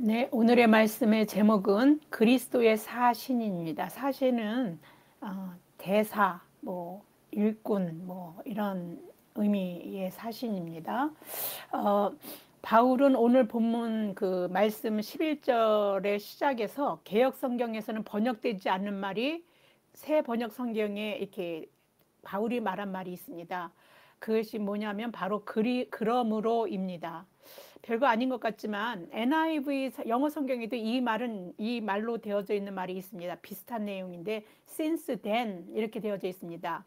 네, 오늘의 말씀의 제목은 그리스도의 사신입니다. 사신은 대사, 일꾼, 이런 의미의 사신입니다. 어, 바울은 오늘 본문 그 말씀 11절의 시작에서 개역 성경에서는 번역되지 않는 말이 새 번역 성경에 이렇게 바울이 말한 말이 있습니다. 그것이 뭐냐면 바로 그러므로입니다. 별거 아닌 것 같지만 NIV 영어 성경에도 이 말로 되어져 있는 말이 있습니다. 비슷한 내용인데 since then 이렇게 되어져 있습니다.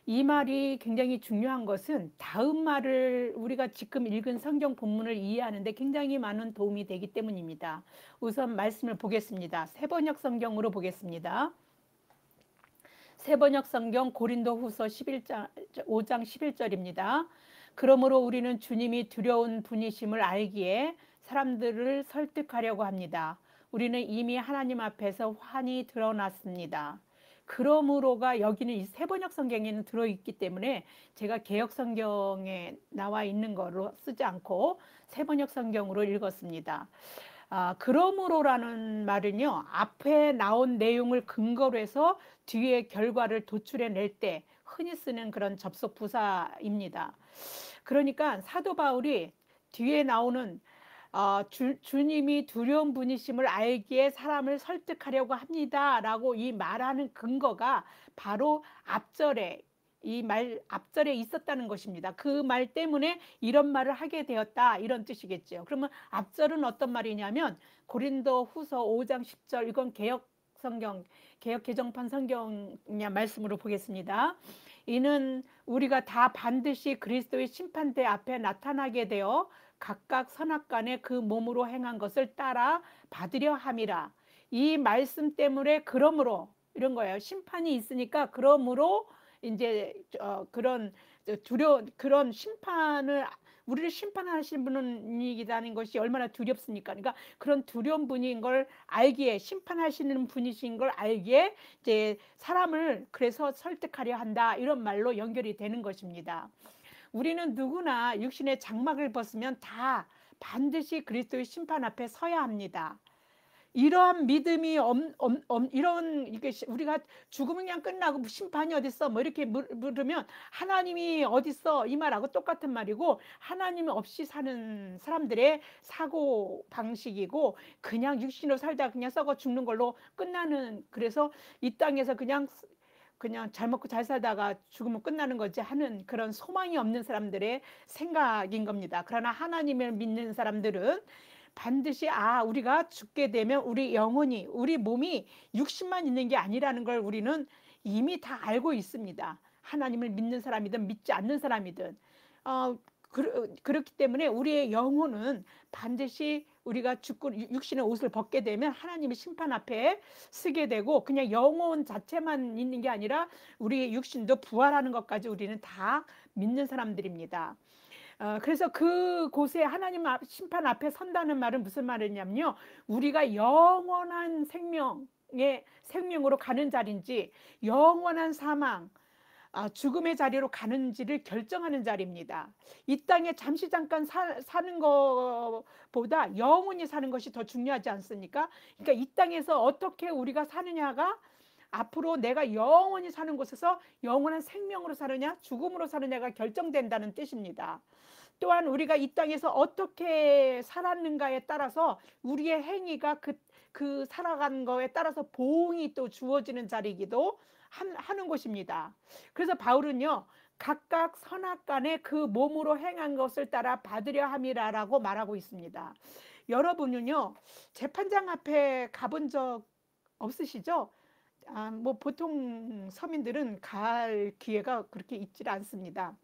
이 말이 굉장히 중요한 것은 다음 말을 우리가 지금 읽은 성경 본문을 이해하는데 굉장히 많은 도움이 되기 때문입니다. 우선 말씀을 보겠습니다. 새번역 성경으로 보겠습니다. 새번역 성경 고린도후서 5장 11절입니다. 그러므로 우리는 주님이 두려운 분이심을 알기에 사람들을 설득하려고 합니다. 우리는 이미 하나님 앞에서 환히 드러났습니다. 그러므로가 여기는 이 새번역 성경에는 들어있기 때문에 제가 개역 성경에 나와 있는 거로 쓰지 않고 새번역 성경으로 읽었습니다. 그러므로라는 말은요, 앞에 나온 내용을 근거로 해서 뒤에 결과를 도출해낼 때 흔히 쓰는 그런 접속 부사입니다. 그러니까 사도 바울이 뒤에 나오는 주님이 두려운 분이심을 알기에 사람을 설득하려고 합니다. 라고 이 말하는 근거가 바로 앞절에 앞절에 있었다는 것입니다. 그 말 때문에 이런 말을 하게 되었다. 이런 뜻이겠죠. 그러면 앞절은 어떤 말이냐면 고린도 후서 5장 10절 이건 개역 개정판 성경 말씀으로 보겠습니다. 이는 우리가 다 반드시 그리스도의 심판대 앞에 나타나게 되어 각각 선악간에 그 몸으로 행한 것을 따라 받으려 함이라. 이 말씀 때문에 그러므로 이런 거예요. 심판이 있으니까 그러므로 이제 그런 그런 심판을 우리를 심판하신 분이라는 것이 얼마나 두렵습니까? 그러니까 그런 두려운 분인 걸 알기에 심판하시는 분이신 걸 알기에 이제 사람을 그래서 설득하려 한다 이런 말로 연결이 되는 것입니다. 우리는 누구나 육신의 장막을 벗으면 다 반드시 그리스도의 심판 앞에 서야 합니다. 이러한 믿음이 이런 이게 우리가 죽으면 그냥 끝나고 심판이 어딨어 뭐 이렇게 물으면 하나님이 어딨어 이 말하고 똑같은 말이고 하나님 없이 사는 사람들의 사고 방식이고 그냥 육신으로 살다 그냥 썩어 죽는 걸로 끝나는 그래서 이 땅에서 그냥 잘 먹고 잘 살다가 죽으면 끝나는 거지 하는 그런 소망이 없는 사람들의 생각인 겁니다. 그러나 하나님을 믿는 사람들은 반드시 우리가 죽게 되면 우리 영혼이 우리 몸이 육신만 있는 게 아니라는 걸 우리는 이미 다 알고 있습니다. 하나님을 믿는 사람이든 믿지 않는 사람이든 그렇기 때문에 우리의 영혼은 반드시 우리가 죽고 육신의 옷을 벗게 되면 하나님의 심판 앞에 서게 되고 그냥 영혼 자체만 있는 게 아니라 우리의 육신도 부활하는 것까지 우리는 다 믿는 사람들입니다. 그래서 그곳에 하나님 심판 앞에 선다는 말은 무슨 말이냐면요. 우리가 영원한 생명으로 가는 자리인지 영원한 사망, 죽음의 자리로 가는지를 결정하는 자리입니다. 이 땅에 잠시 잠깐 사는 것보다 영원히 사는 것이 더 중요하지 않습니까? 그러니까 이 땅에서 어떻게 우리가 사느냐가 앞으로 내가 영원히 사는 곳에서 영원한 생명으로 사느냐 죽음으로 사느냐가 결정된다는 뜻입니다. 또한 우리가 이 땅에서 어떻게 살았는가에 따라서 우리의 행위가 그 살아간 거에 따라서 보응이 또 주어지는 자리이기도 하는 것입니다. 그래서 바울은요, 각각 선악간에 그 몸으로 행한 것을 따라 받으려 함이라라고 말하고 있습니다. 여러분은요, 재판장 앞에 가본 적 없으시죠? 보통 서민들은 갈 기회가 그렇게 있질 않습니다.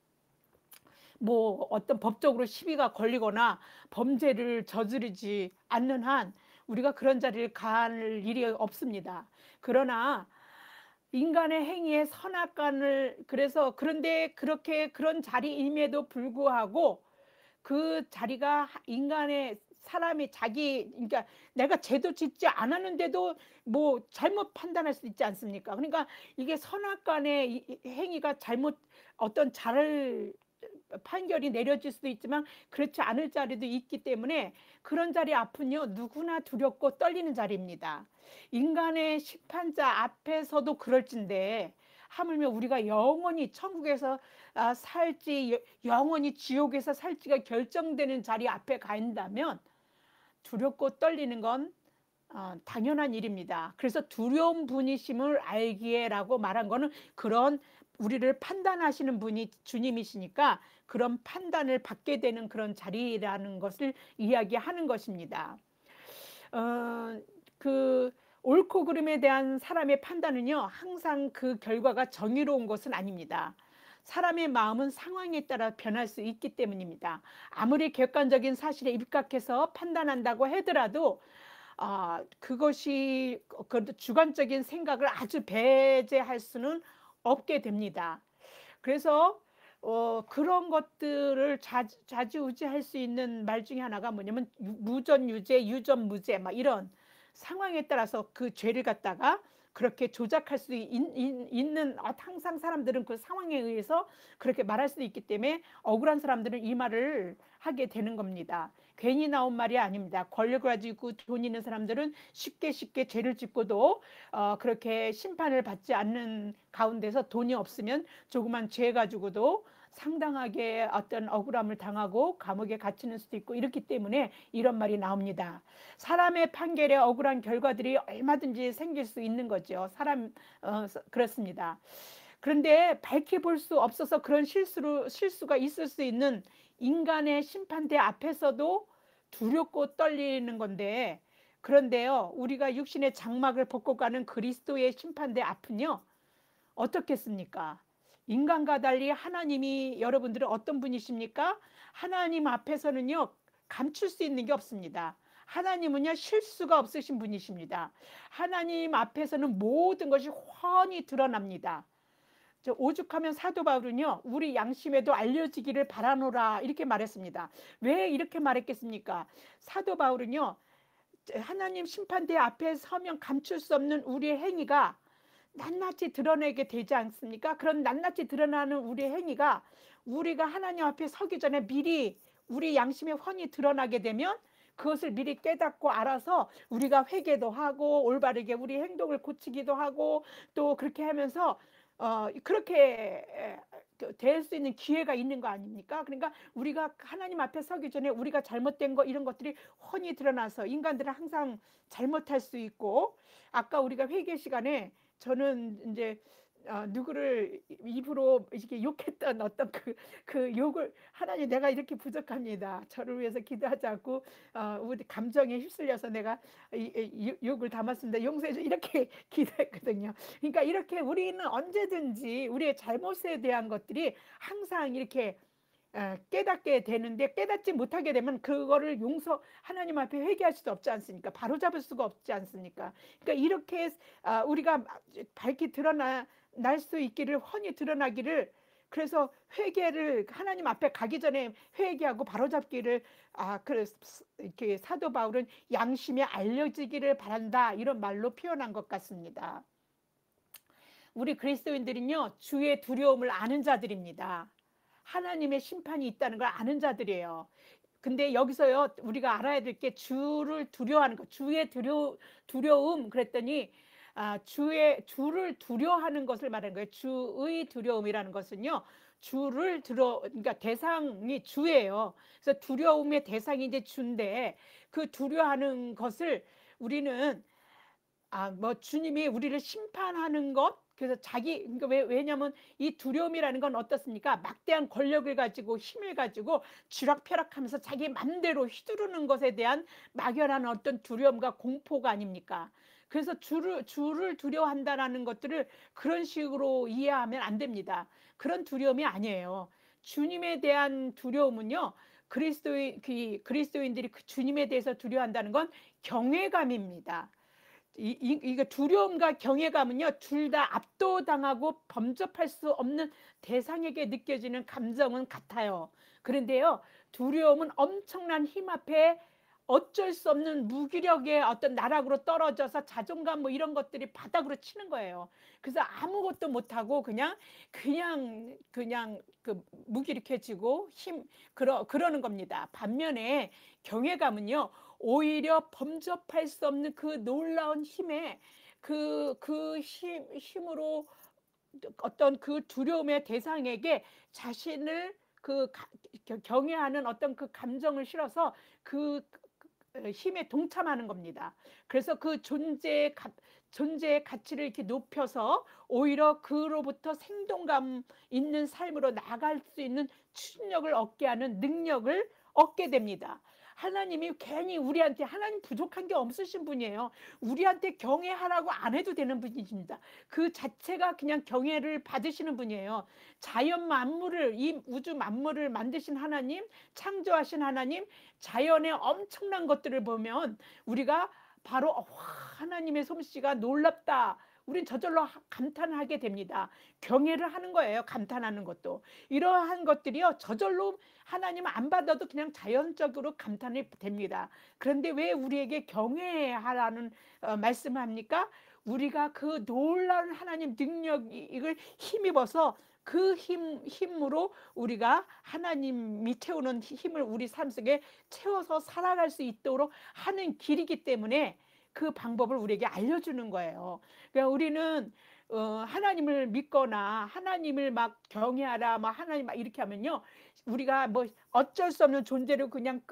어떤 법적으로 시비가 걸리거나 범죄를 저지르지 않는 한 우리가 그런 자리를 갈 일이 없습니다. 그러나 인간의 행위에 선악간을 그런데 그렇게 그런 자리임에도 불구하고 그 자리가 인간의 사람이 그러니까 내가 죄도 짓지 않았는데도 잘못 판단할 수 있지 않습니까? 그러니까 이게 선악간의 행위가 잘못 어떤 판결이 내려질 수도 있지만 그렇지 않을 자리도 있기 때문에 그런 자리 앞은요 누구나 두렵고 떨리는 자리입니다. 인간의 심판자 앞에서도 그럴진데 하물며 우리가 영원히 천국에서 살지 영원히 지옥에서 살지가 결정되는 자리 앞에 간다면 두렵고 떨리는 건 당연한 일입니다. 그래서 두려운 분이심을 알기에라고 말한 거는 그런 우리를 판단하시는 분이 주님이시니까 그런 판단을 받게 되는 그런 자리라는 것을 이야기하는 것입니다. 그 옳고 그름에 대한 사람의 판단은요 항상 그 결과가 정의로운 것은 아닙니다. 사람의 마음은 상황에 따라 변할 수 있기 때문입니다. 아무리 객관적인 사실에 입각해서 판단한다고 하더라도 그것이 주관적인 생각을 아주 배제할 수는 없게 됩니다. 그래서 그런 것들을 좌지우지할 수 있는 말 중에 하나가 뭐냐면 무전유죄, 유전무죄 막 이런 상황에 따라서 그 죄를 갖다가 그렇게 조작할 수 있는 항상 사람들은 그 상황에 의해서 그렇게 말할 수 있기 때문에 억울한 사람들은 이 말을 하게 되는 겁니다. 괜히 나온 말이 아닙니다. 권력을 가지고 돈 있는 사람들은 쉽게 죄를 짓고도 그렇게 심판을 받지 않는 가운데서 돈이 없으면 조그만 죄 가지고도 상당하게 어떤 억울함을 당하고 감옥에 갇히는 수도 있고 이렇기 때문에 이런 말이 나옵니다. 사람의 판결에 억울한 결과들이 얼마든지 생길 수 있는 거죠. 그렇습니다. 그런데 밝혀볼 수 없어서 그런 실수가 있을 수 있는 인간의 심판대 앞에서도 두렵고 떨리는 건데, 그런데요 우리가 육신의 장막을 벗고 가는 그리스도의 심판대 앞은요 어떻겠습니까? 인간과 달리 하나님이 여러분들은 어떤 분이십니까? 하나님 앞에서는요 감출 수 있는 게 없습니다. 하나님은요 실수가 없으신 분이십니다. 하나님 앞에서는 모든 것이 훤히 드러납니다. 오죽하면 사도 바울은요 우리 양심에도 알려지기를 바라노라 이렇게 말했습니다. 왜 이렇게 말했겠습니까? 사도 바울은요 하나님 심판대 앞에 서면 감출 수 없는 우리의 행위가 낱낱이 드러내게 되지 않습니까? 그런 낱낱이 드러나는 우리의 행위가 우리가 하나님 앞에 서기 전에 미리 우리 양심에 훤히 드러나게 되면 그것을 미리 깨닫고 알아서 우리가 회개도 하고 올바르게 우리 행동을 고치기도 하고 또 그렇게 하면서 그렇게 될 수 있는 기회가 있는 거 아닙니까? 그러니까 우리가 하나님 앞에 서기 전에 우리가 잘못된 거 이런 것들이 훤히 드러나서 인간들은 항상 잘못할 수 있고 아까 우리가 회개 시간에 저는 이제 누구를 입으로 이렇게 욕했던 어떤 그 욕을 하나님 내가 이렇게 부족합니다. 저를 위해서 기도하자고 우리 감정에 휩쓸려서 내가 욕을 담았습니다. 용서해 줘 이렇게 기도했거든요. 그러니까 이렇게 우리는 언제든지 우리의 잘못에 대한 것들이 항상 이렇게 깨닫게 되는데 깨닫지 못하게 되면 그거를 하나님 앞에 회개할 수도 없지 않습니까? 바로잡을 수가 없지 않습니까? 그러니까 이렇게 우리가 밝히 드러날 수 있기를 훤히 드러나기를 그래서 회개를 하나님 앞에 가기 전에 회개하고 바로잡기를 이렇게 사도 바울은 양심에 알려지기를 바란다 이런 말로 표현한 것 같습니다. 우리 그리스도인들은요 주의 두려움을 아는 자들입니다. 하나님의 심판이 있다는 걸 아는 자들이에요. 근데 여기서요 우리가 알아야 될 게 주를 두려워하는 것, 주의 두려움 그랬더니 주를 두려워하는 것을 말하는 거예요. 주의 두려움이라는 것은요 그러니까 대상이 주예요. 그래서 두려움의 대상이 이제 주인데 그 두려워하는 것을 우리는 뭐 주님이 우리를 심판하는 것 그래서 그러니까 왜냐하면 이 두려움이라는 건 어떻습니까? 막대한 권력을 가지고 힘을 가지고 쥐락펴락하면서 자기 맘대로 휘두르는 것에 대한 막연한 어떤 두려움과 공포가 아닙니까? 그래서 주를 두려워한다라는 것들을 그런 식으로 이해하면 안 됩니다. 그런 두려움이 아니에요. 주님에 대한 두려움은요. 그리스도인들이 그 주님에 대해서 두려워한다는 건 경외감입니다. 이거 두려움과 경외감은요 둘 다 압도당하고 범접할 수 없는 대상에게 느껴지는 감정은 같아요. 그런데요 두려움은 엄청난 힘 앞에 어쩔 수 없는 무기력의 어떤 나락으로 떨어져서 자존감 뭐 이런 것들이 바닥으로 치는 거예요. 그래서 아무것도 못하고 그냥 그 무기력해지고 그러는 겁니다. 반면에 경외감은요, 오히려 범접할 수 없는 그 놀라운 힘에 힘으로 어떤 그 두려움의 대상에게 자신을 경외하는 어떤 그 감정을 실어서 그 힘에 동참하는 겁니다. 그래서 그 존재의 가치를 이렇게 높여서 오히려 그로부터 생동감 있는 삶으로 나아갈 수 있는 추진력을 얻게 하는 능력을 얻게 됩니다. 하나님이 괜히 우리한테, 하나님 부족한 게 없으신 분이에요. 우리한테 경외하라고 안 해도 되는 분이십니다. 그 자체가 그냥 경외를 받으시는 분이에요. 자연 만물을, 이 우주 만물을 만드신 하나님, 창조하신 하나님, 자연의 엄청난 것들을 보면 우리가 바로 하나님의 솜씨가 놀랍다. 우린 저절로 감탄하게 됩니다. 경외를 하는 거예요. 감탄하는 것도. 이러한 것들이요, 저절로 하나님 안 받아도 그냥 자연적으로 감탄이 됩니다. 그런데 왜 우리에게 경외하라는 말씀을 합니까? 우리가 그 놀라운 하나님 능력을 힘입어서 그 힘으로 우리가 하나님이 채우는 힘을 우리 삶 속에 채워서 살아갈 수 있도록 하는 길이기 때문에 그 방법을 우리에게 알려주는 거예요. 그러니까 우리는 하나님을 믿거나 하나님을 막 경외하라, 막 하나님 막 이렇게 하면요, 우리가 뭐 어쩔 수 없는 존재로 그냥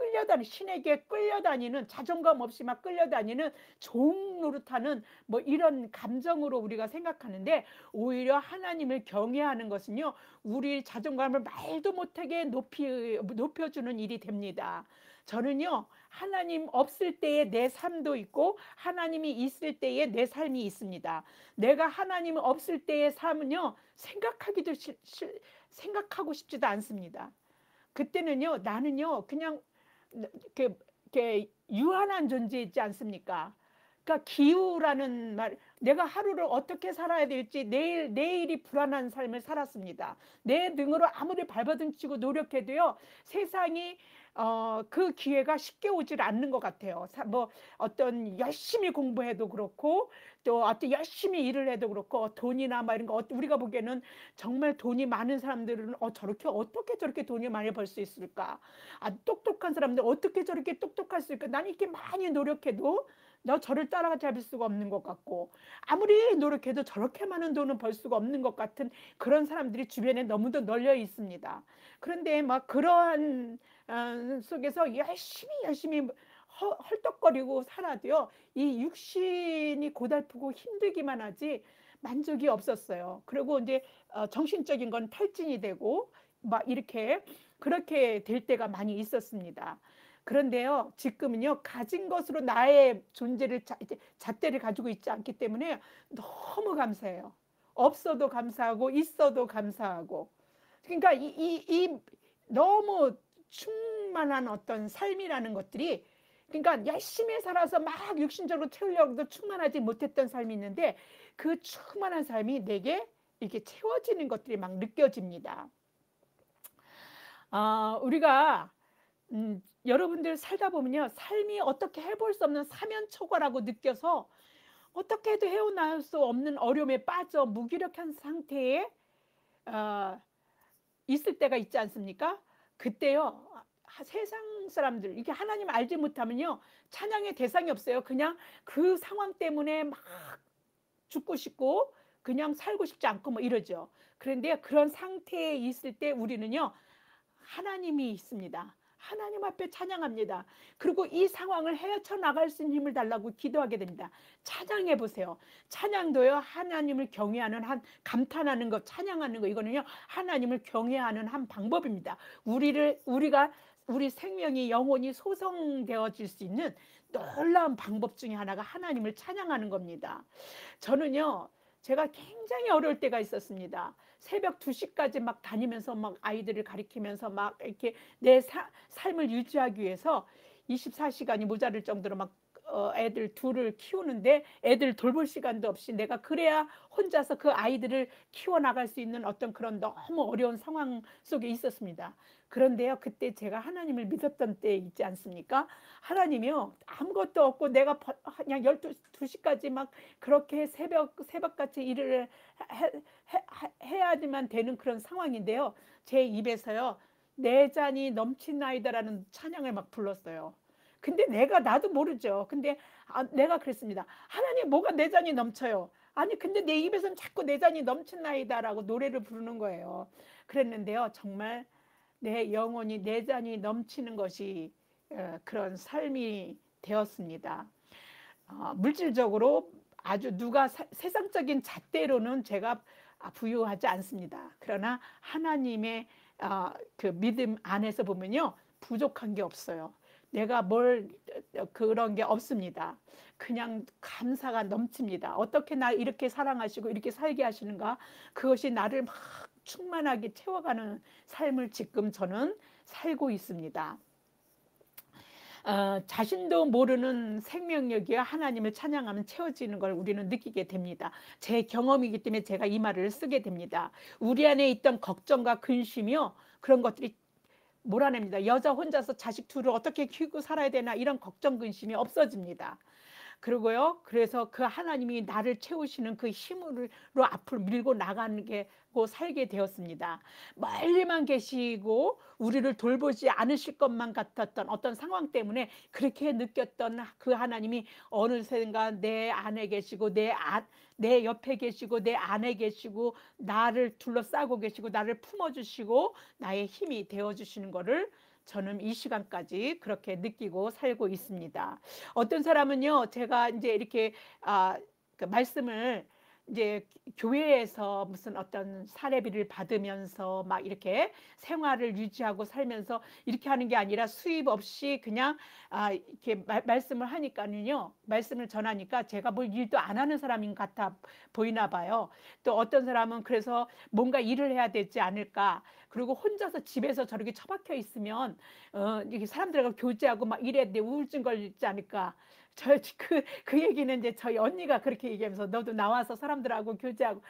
신에게 끌려다니는, 자존감 없이 막 끌려다니는 종 노릇하는 뭐 이런 감정으로 우리가 생각하는데, 오히려 하나님을 경외하는 것은요, 우리 자존감을 말도 못하게 높여주는 일이 됩니다. 저는요, 하나님 없을 때의 내 삶도 있고 하나님이 있을 때의 내 삶이 있습니다. 내가 하나님 없을 때의 삶은요, 생각하고 싶지도 않습니다. 그때는요, 나는요, 그냥 이렇게 유한한 존재이지 않습니까? 그러니까 기우라는 말, 내가 하루를 어떻게 살아야 될지 내일이 불안한 삶을 살았습니다. 내 능으로 아무리 발버둥치고 노력해도요, 세상이 그 기회가 쉽게 오질 않는 것 같아요. 뭐 어떤 열심히 공부해도 그렇고, 또 어떤 열심히 일을 해도 그렇고, 돈이나 막 이런 거 우리가 보기에는 정말 돈이 많은 사람들은 어떻게 저렇게 돈이 많이 벌 수 있을까? 똑똑한 사람들 어떻게 저렇게 똑똑할 수 있을까? 난 이렇게 많이 노력해도 너 저를 따라잡을 수가 없는 것 같고, 아무리 노력해도 저렇게 많은 돈은 벌 수가 없는 것 같은 그런 사람들이 주변에 너무도 널려 있습니다. 그런데 막 그러한 속에서 열심히 헐떡거리고 살아도요, 이 육신이 고달프고 힘들기만 하지 만족이 없었어요. 그리고 이제 정신적인 건 탈진이 되고 막 이렇게 그렇게 될 때가 많이 있었습니다. 그런데요, 지금은요, 가진 것으로 나의 존재를 이제 잣대를 가지고 있지 않기 때문에 너무 감사해요. 없어도 감사하고 있어도 감사하고. 그러니까 이 너무 충만한 어떤 삶이라는 것들이, 그러니까 열심히 살아서 막 육신적으로 채우려고 해도 충만하지 못했던 삶이 있는데, 그 충만한 삶이 내게 이렇게 채워지는 것들이 막 느껴집니다. 우리가 여러분들 살다 보면요, 삶이 어떻게 해볼 수 없는 사면초가라고 느껴서 어떻게 해도 헤어나올 수 없는 어려움에 빠져 무기력한 상태에 어, 있을 때가 있지 않습니까? 그때요, 세상 사람들, 이게 하나님 알지 못하면요, 찬양의 대상이 없어요. 그냥 그 상황 때문에 막 죽고 싶고 그냥 살고 싶지 않고 뭐 이러죠. 그런데 그런 상태에 있을 때 우리는요, 하나님이 있습니다. 하나님 앞에 찬양합니다. 그리고 이 상황을 헤쳐나갈 수 있는 힘을 달라고 기도하게 됩니다. 찬양해 보세요. 찬양도요, 하나님을 경외하는 감탄하는 것, 찬양하는 거, 이거는요, 하나님을 경외하는 한 방법입니다. 우리가 우리 생명이, 영혼이 소성되어질 수 있는 놀라운 방법 중에 하나가 하나님을 찬양하는 겁니다. 저는요, 제가 굉장히 어려울 때가 있었습니다. 새벽 2시까지 막 다니면서 막 아이들을 가리키면서 막 이렇게 내 삶을 유지하기 위해서 24시간이 모자랄 정도로 막 애들 둘을 키우는데 애들 돌볼 시간도 없이 내가 그래야 혼자서 그 아이들을 키워나갈 수 있는 어떤 그런 너무 어려운 상황 속에 있었습니다. 그런데요, 그때 제가 하나님을 믿었던 때 있지 않습니까? 하나님이요, 아무것도 없고 내가 그냥 12시까지 막 그렇게 새벽같이 일을 해야지만 되는 그런 상황인데요. 제 입에서요, 내 잔이 넘친나이다라는 찬양을 막 불렀어요. 근데 나도 모르죠. 근데 내가 그랬습니다. 하나님, 뭐가 내 잔이 넘쳐요? 아니, 근데 내 입에서는 자꾸 내 잔이 넘친나이다라고 노래를 부르는 거예요. 그랬는데요, 정말 내 영혼이 내 잔이 넘치는 것이 그런 삶이 되었습니다. 물질적으로 아주 누가 세상적인 잣대로는 제가 부유하지 않습니다. 그러나 하나님의 그 믿음 안에서 보면요, 부족한 게 없어요. 내가 그런 게 없습니다. 그냥 감사가 넘칩니다. 어떻게 나 이렇게 사랑하시고 이렇게 살게 하시는가? 그것이 나를 막 충만하게 채워가는 삶을 지금 저는 살고 있습니다. 자신도 모르는 생명력이야 하나님을 찬양하면 채워지는 걸 우리는 느끼게 됩니다. 제 경험이기 때문에 제가 이 말을 쓰게 됩니다. 우리 안에 있던 걱정과 근심이요, 그런 것들이 몰아냅니다. 여자 혼자서 자식 둘을 어떻게 키우고 살아야 되나 이런 걱정 근심이 없어집니다. 그리고요, 그래서 그 하나님이 나를 채우시는 그 힘으로 앞으로 밀고 나가는 게고 살게 되었습니다. 멀리만 계시고 우리를 돌보지 않으실 것만 같았던 어떤 상황 때문에 그렇게 느꼈던 그 하나님이 어느샌가 내 안에 계시고 내 옆에 계시고 내 안에 계시고 나를 둘러싸고 계시고 나를 품어주시고 나의 힘이 되어주시는 것을 저는 이 시간까지 그렇게 느끼고 살고 있습니다. 어떤 사람은요, 제가 이제 이렇게 그 말씀을 이제 교회에서 무슨 어떤 사례비를 받으면서 막 이렇게 생활을 유지하고 살면서 이렇게 하는 게 아니라 수입 없이 그냥 이렇게 말씀을 하니까는요, 말씀을 전하니까 제가 뭘 일도 안 하는 사람인 같아 보이나 봐요. 또 어떤 사람은 그래서 뭔가 일을 해야 되지 않을까. 그리고 혼자서 집에서 저렇게 처박혀 있으면 이게 사람들하고 교제하고 막 이래야 돼, 우울증 걸리지 않을까. 그 얘기는 이제 저희 언니가 그렇게 얘기하면서 너도 나와서 사람들하고 교제하고.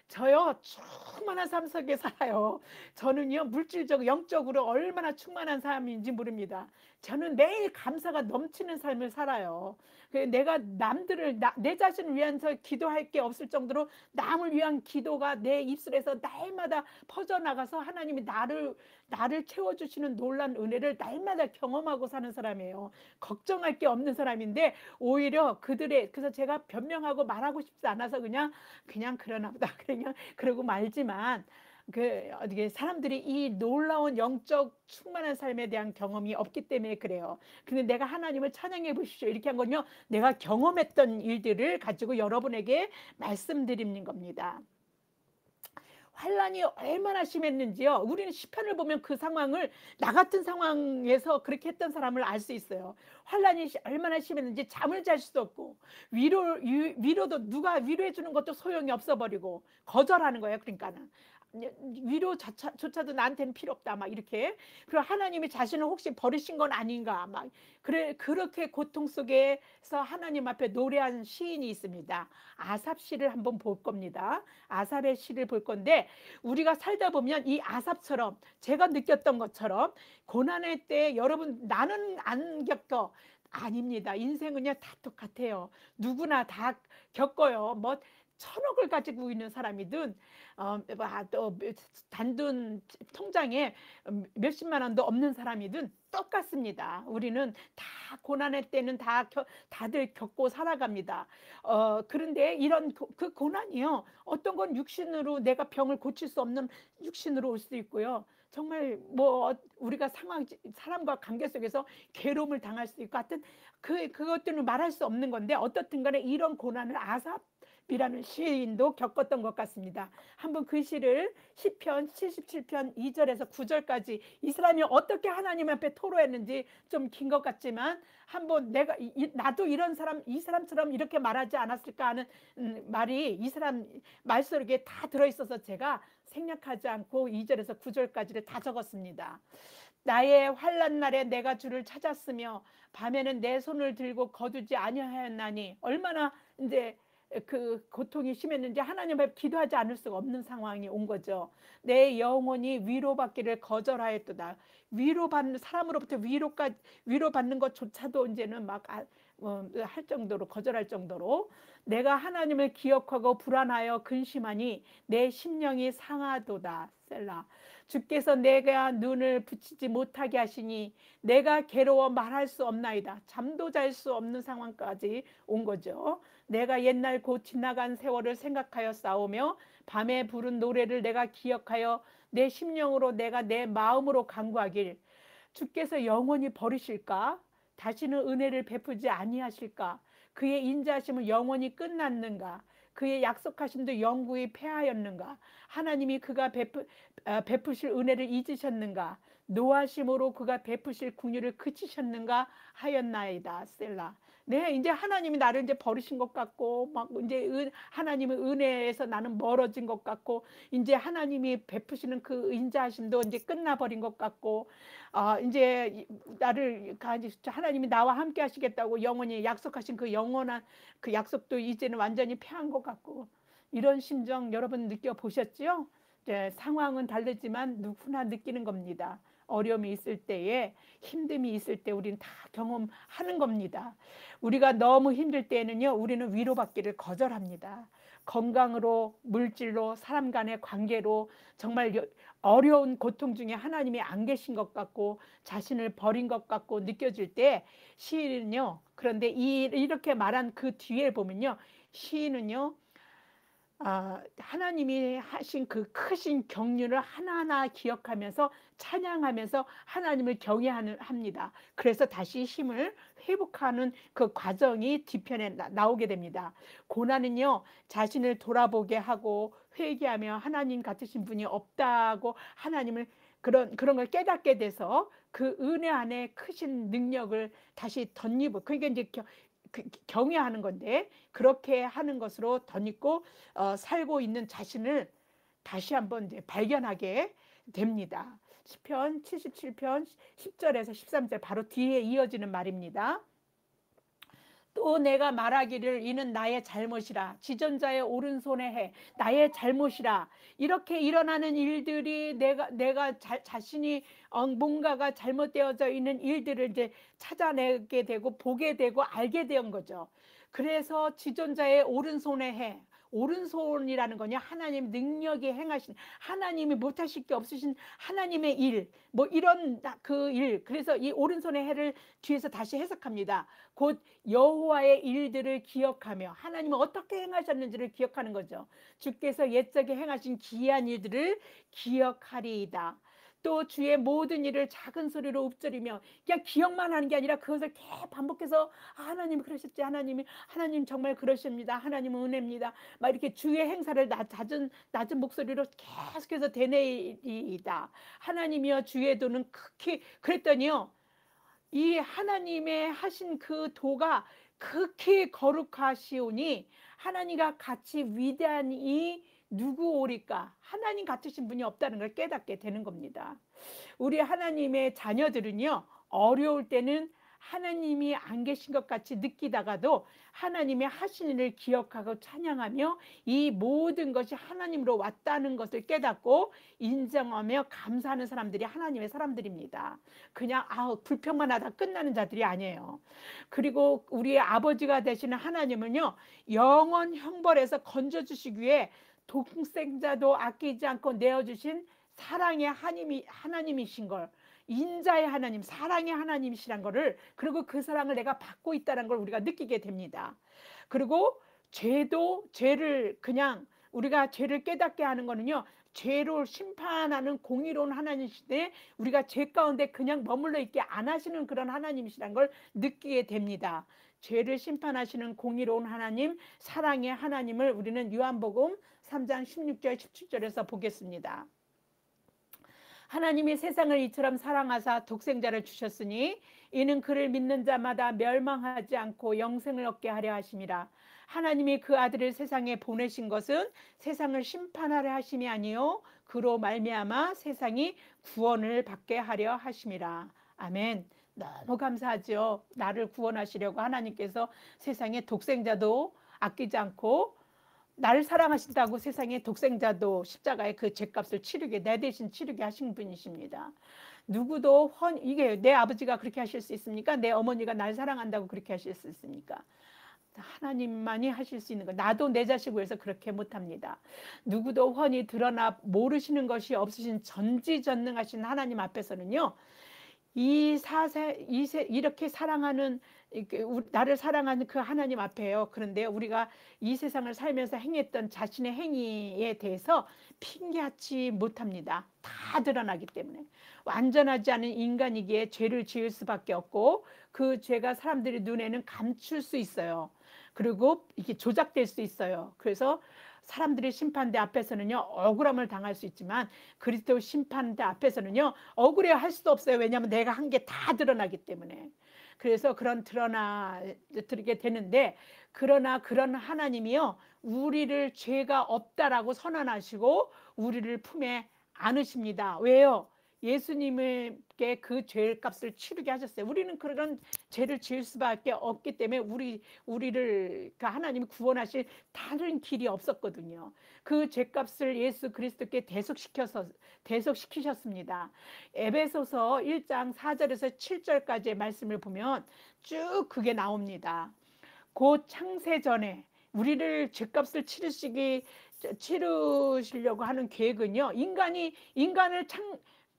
저요, 충만한 삶 속에 살아요. 저는요, 물질적, 영적으로 얼마나 충만한 삶인지 모릅니다. 저는 매일 감사가 넘치는 삶을 살아요. 내가 내 자신을 위해서 기도할 게 없을 정도로 남을 위한 기도가 내 입술에서 날마다 퍼져나가서 하나님이 나를 채워주시는 놀란 은혜를 날마다 경험하고 사는 사람이에요. 걱정할 게 없는 사람인데 오히려 그래서 제가 변명하고 말하고 싶지 않아서 그냥 그러나 보다 그냥 그러고 말지만 어떻게 사람들이 이 놀라운 영적 충만한 삶에 대한 경험이 없기 때문에 그래요. 근데 내가 하나님을 찬양해 보십시오 이렇게 한 건요, 내가 경험했던 일들을 가지고 여러분에게 말씀드리는 겁니다. 환란이 얼마나 심했는지요, 우리는 시편을 보면 그 상황을, 나 같은 상황에서 그렇게 했던 사람을 알 수 있어요. 환란이 얼마나 심했는지 잠을 잘 수도 없고 위로도 누가 위로해 주는 것도 소용이 없어 버리고 거절하는 거예요. 그러니까는 위로조차도 나한테는 필요 없다 막 이렇게. 그리고 하나님이 자신을 혹시 버리신 건 아닌가 막 그렇게 고통 속에서 하나님 앞에 노래한 시인이 있습니다. 아삽 시를 한번 볼 겁니다. 아삽의 시를 볼 건데, 우리가 살다 보면 이 아삽처럼 제가 느꼈던 것처럼 고난의 때 여러분 나는 안 겪어, 아닙니다. 인생은요 다 똑같아요. 누구나 다 겪어요. 뭐 천억을 가지고 있는 사람이든 또 단돈 통장에 몇십만 원도 없는 사람이든 똑같습니다. 우리는 다 고난의 때는 다들 겪고 살아갑니다. 그런데 이런 그 고난이요, 어떤 건 육신으로 내가 병을 고칠 수 없는 육신으로 올 수도 있고요. 정말 뭐 우리가 사람과 관계 속에서 괴로움을 당할 수도 있고, 하여튼 그것들은 말할 수 없는 건데, 어떻든 간에 이런 고난을 아삽이라는 시인도 겪었던 것 같습니다. 한번 그 시를 시편 77편 2절에서 9절까지 이 사람이 어떻게 하나님 앞에 토로했는지 좀 긴 것 같지만, 한번 나도 이 사람처럼 이렇게 말하지 않았을까 하는 말이 이 사람 말 속에 다 들어있어서 제가 생략하지 않고 2절에서 9절까지를 다 적었습니다. 나의 환난 날에 내가 주를 찾았으며 밤에는 내 손을 들고 거두지 아니하였나니. 얼마나 이제 그 고통이 심했는지 하나님 앞에 기도하지 않을 수가 없는 상황이 온 거죠. 내 영혼이 위로받기를 거절하였도다. 위로받는 사람으로부터 위로받는 것조차도 이제는 막 할 정도로, 거절할 정도로 내가 하나님을 기억하고 불안하여 근심하니 내 심령이 상하도다. 셀라. 주께서 내가 눈을 붙이지 못하게 하시니 내가 괴로워 말할 수 없나이다. 잠도 잘 수 없는 상황까지 온 거죠. 내가 옛날 곧 지나간 세월을 생각하여 싸우며 밤에 부른 노래를 내가 기억하여 내 심령으로 내가 내 마음으로 간구하길. 주께서 영원히 버리실까? 다시는 은혜를 베푸지 아니하실까? 그의 인자하심은 영원히 끝났는가? 그의 약속하심도 영구히 패하였는가? 하나님이 그가 베푸실 은혜를 잊으셨는가? 노하심으로 그가 베푸실 궁유를 그치셨는가 하였나이다. 셀라. 네, 이제 하나님이 나를 이제 버리신 것 같고, 막 이제 하나님의 은혜에서 나는 멀어진 것 같고, 이제 하나님이 베푸시는 그 인자하심도 이제 끝나버린 것 같고, 이제 나를 하나님이 나와 함께 하시겠다고 영원히 약속하신 그 영원한 그 약속도 이제는 완전히 패한 것 같고, 이런 심정 여러분 느껴보셨죠? 이제 상황은 다르지만 누구나 느끼는 겁니다. 어려움이 있을 때에, 힘듦이 있을 때 우리는 다 경험하는 겁니다. 우리가 너무 힘들 때에는요, 우리는 위로받기를 거절합니다. 건강으로, 물질로, 사람 간의 관계로 정말 어려운 고통 중에 하나님이 안 계신 것 같고 자신을 버린 것 같고 느껴질 때 시인은요, 그런데 이렇게 말한 그 뒤에 보면요, 시인은요, 하나님이 하신 그 크신 경륜을 하나하나 기억하면서 찬양하면서 하나님을 경외합니다. 그래서 다시 힘을 회복하는 그 과정이 뒤편에 나오게 됩니다. 고난은요, 자신을 돌아보게 하고 회개하며 하나님 같으신 분이 없다고 하나님을 그런 걸 깨닫게 돼서 그 은혜 안에 크신 능력을 다시 덧입어. 그러니까 이제 경외하는 건데, 그렇게 하는 것으로 덧입고 살고 있는 자신을 다시 한번 이제 발견하게 됩니다. 시편 77편 10절에서 13절 바로 뒤에 이어지는 말입니다. 또 내가 말하기를 이는 나의 잘못이라, 지존자의 오른손에 해 나의 잘못이라. 이렇게 일어나는 일들이 내가 자신이 뭔가가 잘못되어져 있는 일들을 이제 찾아내게 되고 보게 되고 알게 된 거죠. 그래서 지존자의 오른손에 해, 오른손이라는 거냐, 하나님 능력이 행하신, 하나님이 못하실 게 없으신 하나님의 일, 뭐 이런 그 일. 그래서 이 오른손의 해를 뒤에서 다시 해석합니다. 곧 여호와의 일들을 기억하며 하나님은 어떻게 행하셨는지를 기억하는 거죠. 주께서 옛적에 행하신 기이한 일들을 기억하리이다. 또 주의 모든 일을 작은 소리로 읊조리며, 그냥 기억만 하는 게 아니라 그것을 계속 반복해서 하나님이 그러셨지, 하나님 정말 그러십니다, 하나님은 은혜입니다, 막 이렇게 주의 행사를 낮은 목소리로 계속해서 되뇌이다. 하나님이여 주의 도는 극히, 그랬더니요, 이 하나님의 하신 그 도가 극히 거룩하시오니 하나님과 같이 위대한 이 누구 오리까? 하나님 같으신 분이 없다는 걸 깨닫게 되는 겁니다. 우리 하나님의 자녀들은요, 어려울 때는 하나님이 안 계신 것 같이 느끼다가도 하나님의 하신 일을 기억하고 찬양하며 이 모든 것이 하나님으로 왔다는 것을 깨닫고 인정하며 감사하는 사람들이 하나님의 사람들입니다. 그냥 불평만 하다 끝나는 자들이 아니에요. 그리고 우리의 아버지가 되시는 하나님은요, 영원 형벌에서 건져주시기 위해 독생자도 아끼지 않고 내어주신 사랑의 하나님이신 걸, 인자의 하나님, 사랑의 하나님이시란 거를, 그리고 그 사랑을 내가 받고 있다는 걸 우리가 느끼게 됩니다. 그리고 죄를 그냥 우리가 죄를 깨닫게 하는 거는요, 죄로 심판하는 공의로운 하나님이신데 우리가 죄 가운데 그냥 머물러 있게 안 하시는 그런 하나님이시란 걸 느끼게 됩니다. 죄를 심판하시는 공의로운 하나님, 사랑의 하나님을 우리는 요한복음 3장 16절 17절에서 보겠습니다. 하나님이 세상을 이처럼 사랑하사 독생자를 주셨으니 이는 그를 믿는 자마다 멸망하지 않고 영생을 얻게 하려 하심이라. 하나님이 그 아들을 세상에 보내신 것은 세상을 심판하려 하심이 아니요 그로 말미암아 세상이 구원을 받게 하려 하심이라. 아멘. 너무 감사하죠. 나를 구원하시려고 하나님께서 세상에 독생자도 아끼지 않고 나를 사랑하신다고 세상에 독생자도 십자가에 그 죄값을 치르게, 내 대신 치르게 하신 분이십니다. 누구도 이게 내 아버지가 그렇게 하실 수 있습니까? 내 어머니가 날 사랑한다고 그렇게 하실 수 있습니까? 하나님만이 하실 수 있는 거. 나도 내 자식을 위해서 그렇게 못합니다. 누구도 훤히 드러나 모르시는 것이 없으신 전지전능하신 하나님 앞에서는요, 이렇게 사랑하는, 나를 사랑하는 그 하나님 앞에요. 그런데 우리가 이 세상을 살면서 행했던 자신의 행위에 대해서 핑계하지 못합니다. 다 드러나기 때문에. 완전하지 않은 인간이기에 죄를 지을 수밖에 없고, 그 죄가 사람들의 눈에는 감출 수 있어요. 그리고 이게 조작될 수 있어요. 그래서 사람들의 심판대 앞에서는요, 억울함을 당할 수 있지만 그리스도 심판대 앞에서는요, 억울해 할 수도 없어요. 왜냐하면 내가 한 게 다 드러나기 때문에. 그래서 드러나게 되는데, 그러나 그런 하나님이요, 우리를 죄가 없다라고 선언하시고 우리를 품에 안으십니다. 왜요? 예수님께 그 죄값을 치르게 하셨어요. 우리는 그런 죄를 지을 수밖에 없기 때문에 우리를 그 하나님이 구원하실 다른 길이 없었거든요. 그 죄값을 예수 그리스도께 대속시키셨습니다. 에베소서 1장 4절에서 7절까지의 말씀을 보면 쭉 그게 나옵니다. 곧 창세 전에 우리를 죄값을 치르시려고 하는 계획은요, 인간을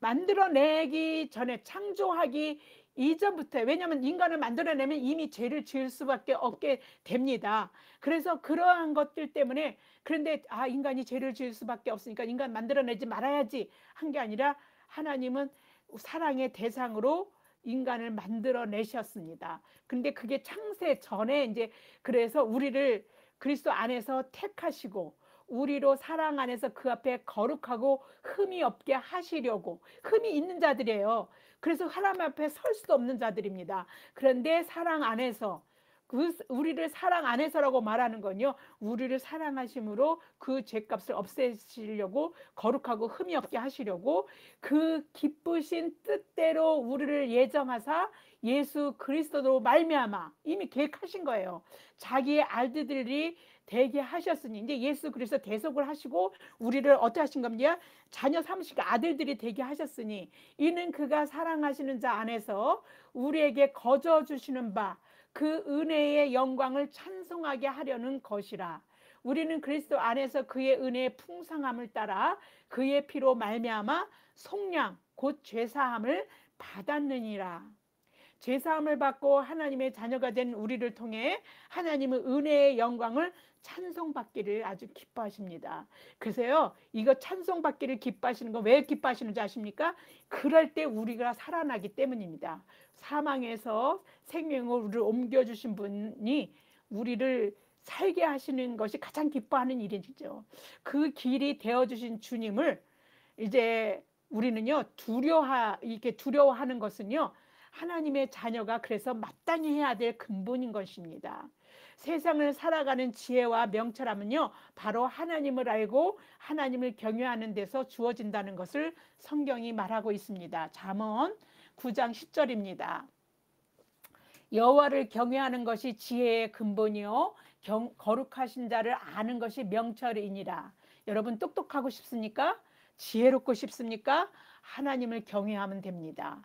만들어내기 전에, 창조하기 이전부터, 왜냐하면 인간을 만들어내면 이미 죄를 지을 수밖에 없게 됩니다. 그래서 그러한 것들 때문에, 그런데 인간이 죄를 지을 수밖에 없으니까 인간 만들어내지 말아야지 한 게 아니라, 하나님은 사랑의 대상으로 인간을 만들어내셨습니다. 근데 그게 창세 전에 이제, 그래서 우리를 그리스도 안에서 택하시고 우리로 사랑 안에서 그 앞에 거룩하고 흠이 없게 하시려고, 흠이 있는 자들이에요. 그래서 하나님 앞에 설 수도 없는 자들입니다. 그런데 사랑 안에서, 우리를 사랑 안에서라고 말하는 건요, 우리를 사랑하심으로 그 죄값을 없애시려고, 거룩하고 흠이 없게 하시려고 그 기쁘신 뜻대로 우리를 예정하사 예수 그리스도로 말미암아 이미 계획하신 거예요. 자기의 아들들이 되게 하셨으니, 이제 예수 그리스도 대속을 하시고 우리를 어떻게 하신 겁니까? 자녀 삼으시고 아들들이 되게 하셨으니, 이는 그가 사랑하시는 자 안에서 우리에게 거저 주시는 바 그 은혜의 영광을 찬송하게 하려는 것이라. 우리는 그리스도 안에서 그의 은혜의 풍성함을 따라 그의 피로 말미암아 속량 곧 죄사함을 받았느니라. 죄사함을 받고 하나님의 자녀가 된 우리를 통해 하나님의 은혜의 영광을 찬송받기를 아주 기뻐하십니다. 그래서요, 이거 찬송받기를 기뻐하시는 거 왜 기뻐하시는지 아십니까? 그럴 때 우리가 살아나기 때문입니다. 사망에서 생명으로 옮겨주신 분이 우리를 살게 하시는 것이 가장 기뻐하는 일이죠. 그 길이 되어주신 주님을 이제 우리는요, 이렇게 두려워하는 것은요, 하나님의 자녀가 그래서 마땅히 해야 될 근본인 것입니다. 세상을 살아가는 지혜와 명철함은요, 바로 하나님을 알고 하나님을 경외하는 데서 주어진다는 것을 성경이 말하고 있습니다. 잠언 9장 10절입니다. 여호와를 경외하는 것이 지혜의 근본이요 거룩하신 자를 아는 것이 명철이니라. 여러분 똑똑하고 싶습니까? 지혜롭고 싶습니까? 하나님을 경외하면 됩니다.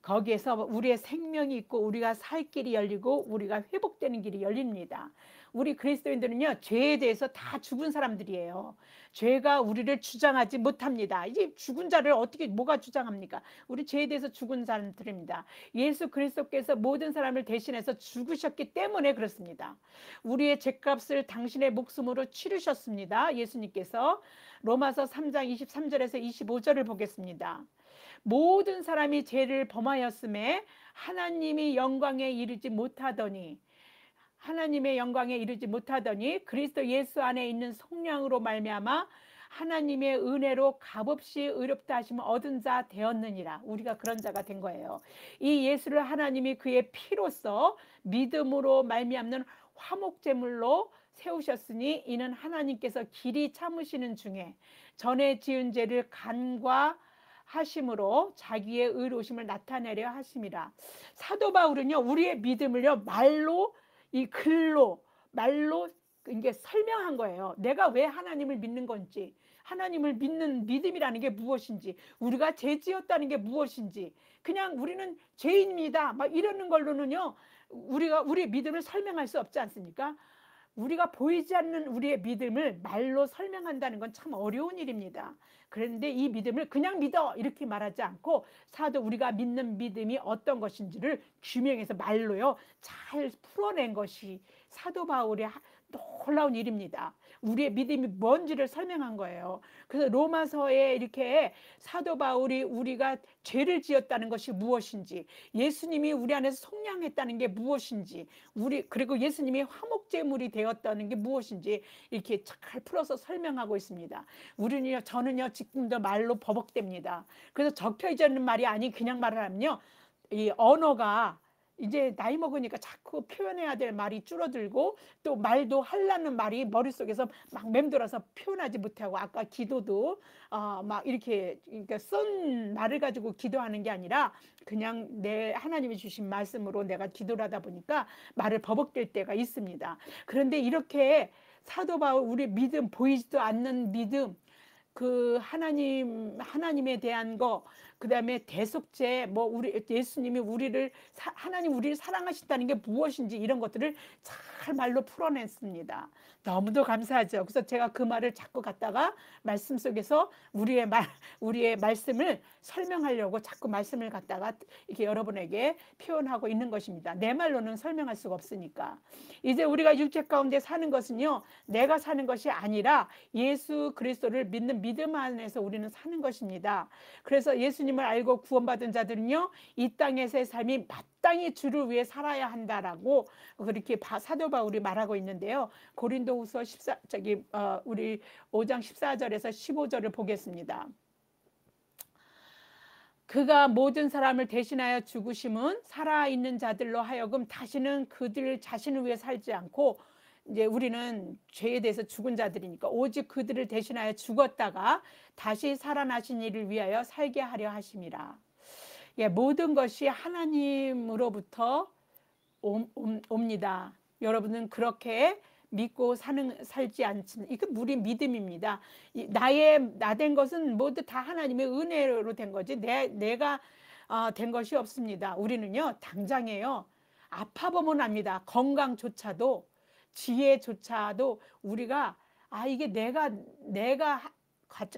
거기에서 우리의 생명이 있고 우리가 살 길이 열리고 우리가 회복되는 길이 열립니다. 우리 그리스도인들은요, 죄에 대해서 다 죽은 사람들이에요. 죄가 우리를 주장하지 못합니다. 이제 죽은 자를 뭐가 주장합니까? 우리 죄에 대해서 죽은 사람들입니다. 예수 그리스도께서 모든 사람을 대신해서 죽으셨기 때문에 그렇습니다. 우리의 죄값을 당신의 목숨으로 치르셨습니다. 예수님께서. 로마서 3장 23절에서 25절을 보겠습니다. 모든 사람이 죄를 범하였음에 하나님의 영광에 이르지 못하더니 그리스도 예수 안에 있는 속량으로 말미암아 하나님의 은혜로 값없이 의롭다 하심을 얻은 자 되었느니라. 우리가 그런 자가 된 거예요. 이 예수를 하나님이 그의 피로써 믿음으로 말미암는 화목제물로 세우셨으니 이는 하나님께서 길이 참으시는 중에 전에 지은 죄를 간과하심으로 자기의 의로우심을 나타내려 하심이라. 사도 바울은요, 우리의 믿음을요, 이 말로 이게 설명한 거예요. 내가 왜 하나님을 믿는 건지, 하나님을 믿는 믿음이라는 게 무엇인지, 우리가 죄 지었다는 게 무엇인지, 그냥 우리는 죄인입니다 막 이러는 걸로는요, 우리가 우리의 믿음을 설명할 수 없지 않습니까? 우리가 보이지 않는 우리의 믿음을 말로 설명한다는 건 참 어려운 일입니다. 그런데 이 믿음을 그냥 믿어 이렇게 말하지 않고 사도 우리가 믿는 믿음이 어떤 것인지를 규명해서 말로요 잘 풀어낸 것이 사도 바울의 놀라운 일입니다. 우리의 믿음이 뭔지를 설명한 거예요. 그래서 로마서에 이렇게 사도 바울이 우리가 죄를 지었다는 것이 무엇인지, 예수님이 우리 안에서 속량했다는 게 무엇인지, 그리고 예수님이 화목제물이 되었다는 게 무엇인지 이렇게 잘 풀어서 설명하고 있습니다. 저는요 지금도 말로 버벅댑니다. 그래서 적혀 있는 말이 아닌 그냥 말을 하면요, 이 언어가 이제 나이 먹으니까 자꾸 표현해야 될 말이 줄어들고 또 말도 하려는 말이 머릿속에서 막 맴돌아서 표현하지 못하고, 아까 기도도 막 이렇게 그러니까 쓴 말을 가지고 기도하는 게 아니라 그냥 내 하나님이 주신 말씀으로 내가 기도를 하다 보니까 말을 버벅댈 때가 있습니다. 그런데 이렇게 사도 바울 우리 믿음, 보이지도 않는 믿음, 그 하나님에 대한 거, 그다음에 대속죄, 예수님이 하나님 우리를 사랑하신다는 게 무엇인지 이런 것들을 잘 말로 풀어냈습니다. 너무도 감사하죠. 그래서 제가 그 말을 자꾸 갖다가 말씀 속에서 우리의 말씀을 설명하려고 자꾸 말씀을 갖다가 이렇게 여러분에게 표현하고 있는 것입니다. 내 말로는 설명할 수가 없으니까. 이제 우리가 육체 가운데 사는 것은요, 내가 사는 것이 아니라 예수 그리스도를 믿는 믿음 안에서 우리는 사는 것입니다. 그래서 예수님을 알고 구원받은 자들은요, 이 땅에서의 삶이 마땅히 주를 위해 살아야 한다라고 그렇게 사도 바울이 말하고 있는데요. 고린도후서 우리 5장 14절에서 15절을 보겠습니다. 그가 모든 사람을 대신하여 죽으심은 살아있는 자들로 하여금 다시는 그들 자신을 위해 살지 않고, 이제 우리는 죄에 대해서 죽은 자들이니까 오직 그들을 대신하여 죽었다가 다시 살아나신 이를 위하여 살게 하려 하심이라. 예, 모든 것이 하나님으로부터 옵니다. 여러분은 그렇게 믿고 살지 않지는, 이게 우리 믿음입니다. 나 된 것은 모두 다 하나님의 은혜로 된 거지 내가 된 것이 없습니다. 우리는요 당장에요 아파보면 압니다. 건강조차도, 지혜조차도 우리가 이게 내가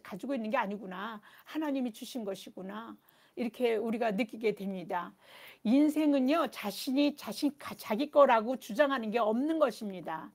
가지고 있는 게 아니구나, 하나님이 주신 것이구나, 이렇게 우리가 느끼게 됩니다. 인생은요 자기 거라고 주장하는 게 없는 것입니다.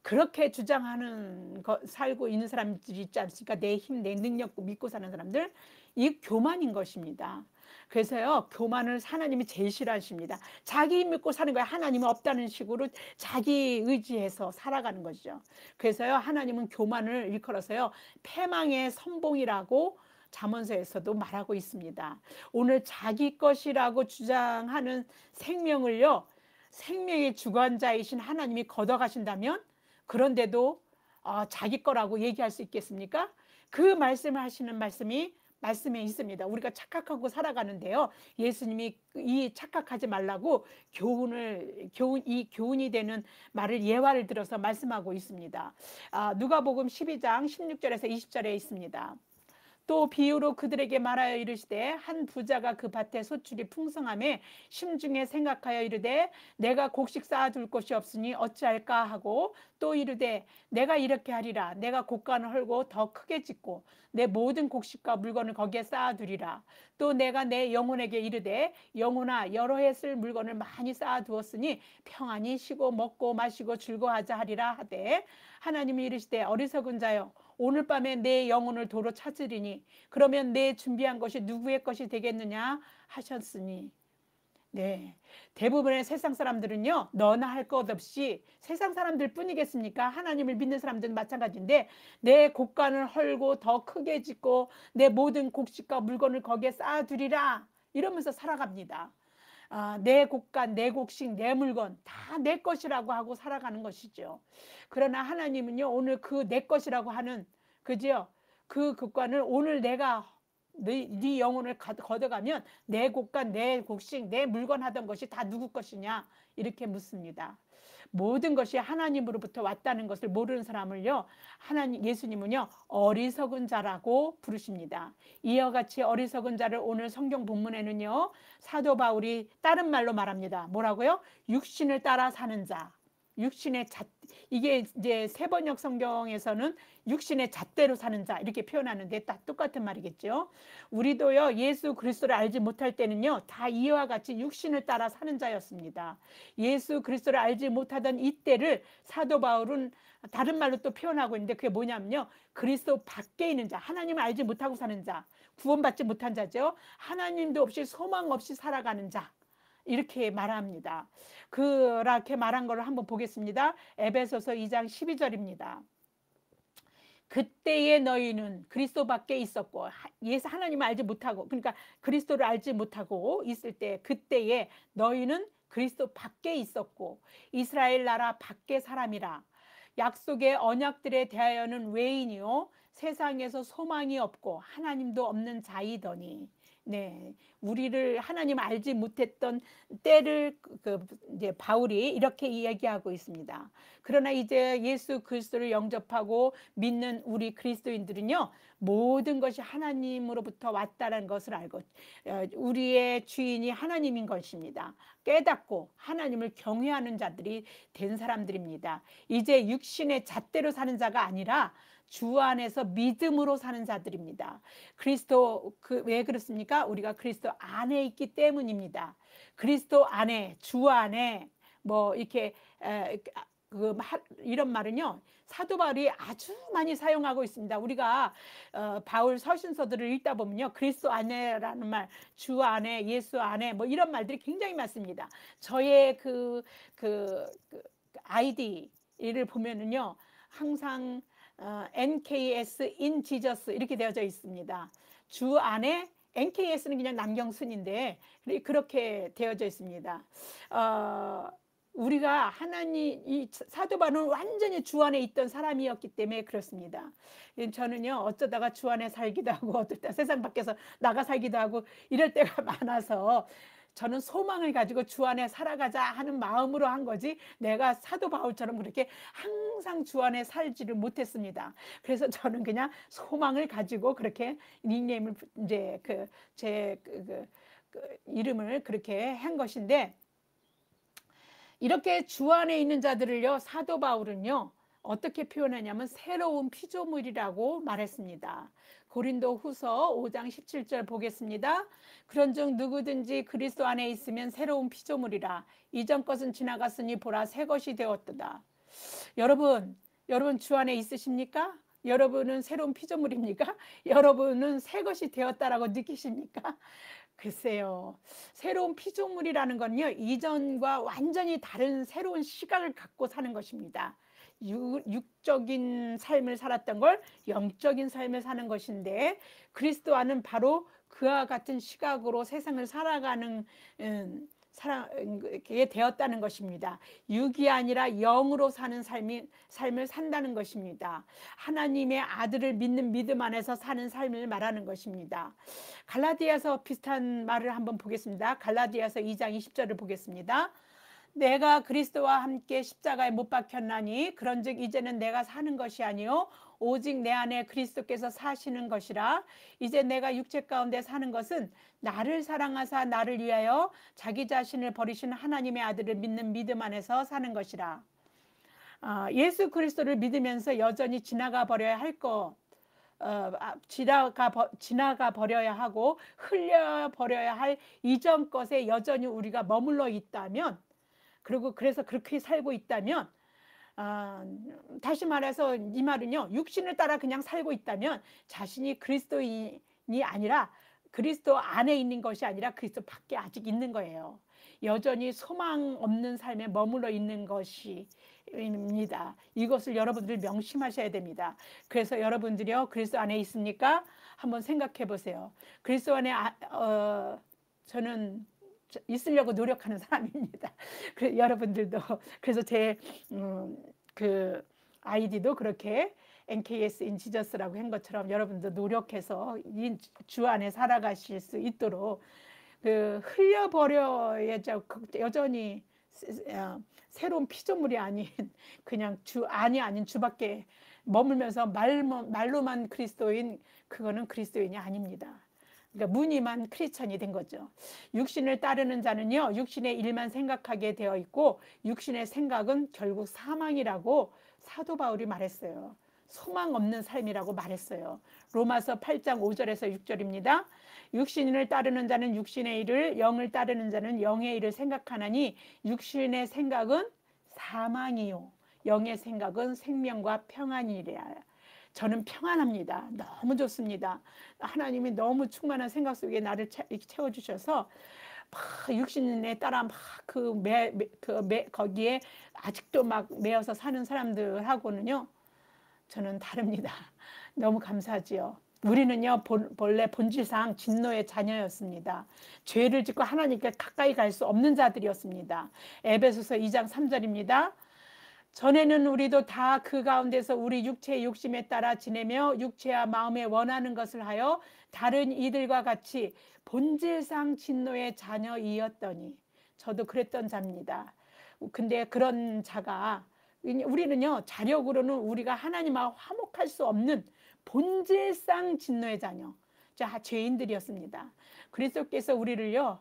그렇게 주장하는 살고 있는 사람들이 있지 않습니까? 내 힘, 내 능력 믿고 사는 사람들, 이 교만인 것입니다. 그래서요 교만을 하나님이 제일 싫어하십니다. 자기 힘 믿고 사는 거야. 하나님은 없다는 식으로 자기 의지해서 살아가는 것이죠. 그래서요 하나님은 교만을 일컬어서요 패망의 선봉이라고 잠언서에서도 말하고 있습니다. 오늘 자기 것이라고 주장하는 생명을요, 생명의 주관자이신 하나님이 걷어가신다면, 그런데도 자기 거라고 얘기할 수 있겠습니까? 그 말씀을 하시는 말씀에 있습니다. 우리가 착각하고 살아가는데요, 예수님이 이 착각하지 말라고 교훈이 되는 말을, 예화를 들어서 말씀하고 있습니다. 누가복음 12장 16절에서 20절에 있습니다. 또 비유로 그들에게 말하여 이르시되 한 부자가 그 밭에 소출이 풍성함에 심중에 생각하여 이르되 내가 곡식 쌓아둘 곳이 없으니 어찌할까 하고, 또 이르되 내가 이렇게 하리라. 내가 곡간을 헐고 더 크게 짓고 내 모든 곡식과 물건을 거기에 쌓아두리라. 또 내가 내 영혼에게 이르되 영혼아, 여러 해 쓸 물건을 많이 쌓아두었으니 평안히 쉬고 먹고 마시고 즐거워하자 하리라 하되, 하나님이 이르시되 어리석은 자여, 오늘 밤에 내 영혼을 도로 찾으리니 그러면 내 준비한 것이 누구의 것이 되겠느냐 하셨으니. 네. 대부분의 세상 사람들은요, 너나 할 것 없이 세상 사람들 뿐이겠습니까? 하나님을 믿는 사람들은 마찬가지인데, 내 곳간을 헐고 더 크게 짓고 내 모든 곡식과 물건을 거기에 쌓아두리라. 이러면서 살아갑니다. 내 곳간, 내 곡식, 내 물건 다 내 것이라고 하고 살아가는 것이죠. 그러나 하나님은요, 오늘 그 내 것이라고 하는, 그죠? 그 곳간을 오늘 내가 네 영혼을 걷어가면 내 곳간, 내 곡식, 내 물건 하던 것이 다 누구 것이냐? 이렇게 묻습니다. 모든 것이 하나님으로부터 왔다는 것을 모르는 사람을요, 예수님은요, 어리석은 자라고 부르십니다. 이와 같이 어리석은 자를 오늘 성경 본문에는요, 사도 바울이 다른 말로 말합니다. 뭐라고요? 육신을 따라 사는 자. 육신의 잣, 이게 이제 세번역 성경에서는 육신의 잣대로 사는 자 이렇게 표현하는데 딱 똑같은 말이겠죠. 우리도요, 예수 그리스도를 알지 못할 때는요, 다 이와 같이 육신을 따라 사는 자였습니다. 예수 그리스도를 알지 못하던 이때를 사도 바울은 다른 말로 또 표현하고 있는데, 그게 뭐냐면요, 그리스도 밖에 있는 자, 하나님을 알지 못하고 사는 자, 구원받지 못한 자죠. 하나님도 없이 소망 없이 살아가는 자, 이렇게 말합니다. 그렇게 말한 것을 한번 보겠습니다. 에베소서 2장 12절입니다. 그때의 너희는 그리스도 밖에 있었고, 예수 하나님을 알지 못하고, 그러니까 그리스도를 알지 못하고 있을 때, 그때에 너희는 그리스도 밖에 있었고 이스라엘 나라 밖의 사람이라. 약속의 언약들에 대하여는 외인이요 세상에서 소망이 없고 하나님도 없는 자이더니. 네, 우리를 하나님 알지 못했던 때를 이제 바울이 이렇게 이야기하고 있습니다. 그러나 이제 예수 그리스도를 영접하고 믿는 우리 그리스도인들은요, 모든 것이 하나님으로부터 왔다는 것을 알고 우리의 주인이 하나님인 것입니다. 깨닫고 하나님을 경외하는 자들이 된 사람들입니다. 이제 육신의 잣대로 사는 자가 아니라 주 안에서 믿음으로 사는 자들입니다. 그리스도 왜 그렇습니까? 우리가 그리스도 안에 있기 때문입니다. 그리스도 안에, 주 안에 뭐 이렇게 이런 말은요, 사도 바울이 아주 많이 사용하고 있습니다. 우리가 바울 서신서들을 읽다 보면요, 그리스도 안에라는 말, 주 안에, 예수 안에 뭐 이런 말들이 굉장히 많습니다. 저의 아이디를 보면은요, 항상 NKS in Jesus 이렇게 되어져 있습니다. 주 안에, NKS는 그냥 남경순인데 그렇게 되어져 있습니다. 우리가 이 사도 바울은 완전히 주 안에 있던 사람이었기 때문에 그렇습니다. 저는요, 어쩌다가 주 안에 살기도 하고 어떨 때 세상 밖에서 나가 살기도 하고 이럴 때가 많아서, 저는 소망을 가지고 주 안에 살아가자 하는 마음으로 한 거지, 내가 사도 바울처럼 그렇게 항상 주 안에 살지를 못했습니다. 그래서 저는 그냥 소망을 가지고 그렇게 닉네임을 이제 제 이름을 그렇게 한 것인데, 이렇게 주 안에 있는 자들을요, 사도 바울은요, 어떻게 표현하냐면 새로운 피조물이라고 말했습니다. 고린도 후서 5장 17절 보겠습니다. 그런즉 누구든지 그리스도 안에 있으면 새로운 피조물이라. 이전 것은 지나갔으니 보라 새 것이 되었도다. 여러분 주 안에 있으십니까? 여러분은 새로운 피조물입니까? 여러분은 새 것이 되었다라고 느끼십니까? 글쎄요, 새로운 피조물이라는 건요, 이전과 완전히 다른 새로운 시각을 갖고 사는 것입니다. 육적인 삶을 살았던 걸 영적인 삶을 사는 것인데, 그리스도 안은 바로 그와 같은 시각으로 세상을 살아가는 게 되었다는 것입니다. 육이 아니라 영으로 사는 삶을 산다는 것입니다. 하나님의 아들을 믿는 믿음 안에서 사는 삶을 말하는 것입니다. 갈라디아서 비슷한 말을 한번 보겠습니다. 갈라디아서 2장 20절을 보겠습니다. 내가 그리스도와 함께 십자가에 못 박혔나니 그런즉 이제는 내가 사는 것이 아니요 오직 내 안에 그리스도께서 사시는 것이라. 이제 내가 육체 가운데 사는 것은 나를 사랑하사 나를 위하여 자기 자신을 버리신 하나님의 아들을 믿는 믿음 안에서 사는 것이라. 예수 그리스도를 믿으면서 여전히 지나가 버려야 할 것, 지나가 버려야 하고 흘려 버려야 할 이전 것에 여전히 우리가 머물러 있다면, 그리고 그래서 그렇게 살고 있다면, 다시 말해서 이 말은요, 육신을 따라 그냥 살고 있다면 자신이 그리스도인이 아니라, 그리스도 안에 있는 것이 아니라 그리스도 밖에 아직 있는 거예요. 여전히 소망 없는 삶에 머물러 있는 것입니다. 이것을 여러분들 명심하셔야 됩니다. 그래서 여러분들이요, 그리스도 안에 있습니까? 한번 생각해 보세요. 그리스도 안에 저는 있으려고 노력하는 사람입니다. 여러분들도 그래서 그 아이디도 그렇게 NKS in 지저스라고 한 것처럼 여러분도 노력해서 이 주 안에 살아가실 수 있도록 흘려버려야죠. 여전히 새로운 피조물이 아닌 그냥 주 안이 아닌 주밖에 머물면서 말로만 그리스도인, 그거는 그리스도인이 아닙니다. 그러니까 무늬만 크리스천이 된 거죠. 육신을 따르는 자는요, 육신의 일만 생각하게 되어 있고 육신의 생각은 결국 사망이라고 사도 바울이 말했어요. 소망 없는 삶이라고 말했어요. 로마서 8장 5절에서 6절입니다. 육신을 따르는 자는 육신의 일을, 영을 따르는 자는 영의 일을 생각하나니 육신의 생각은 사망이요 영의 생각은 생명과 평안이라. 저는 평안합니다. 너무 좋습니다. 하나님이 너무 충만한 생각 속에 나를 채워주셔서 막 육신에 따라 막 거기에 아직도 막 매여서 사는 사람들하고는요, 저는 다릅니다. 너무 감사하지요. 우리는요, 본래 본질상 진노의 자녀였습니다. 죄를 짓고 하나님께 가까이 갈 수 없는 자들이었습니다. 에베소서 2장 3절입니다. 전에는 우리도 다 그 가운데서 우리 육체의 욕심에 따라 지내며 육체와 마음에 원하는 것을 하여 다른 이들과 같이 본질상 진노의 자녀이었더니, 저도 그랬던 자입니다. 근데 그런 자가, 우리는요, 자력으로는 우리가 하나님과 화목할 수 없는 본질상 진노의 자녀, 죄인들이었습니다. 그리스도께서 우리를요,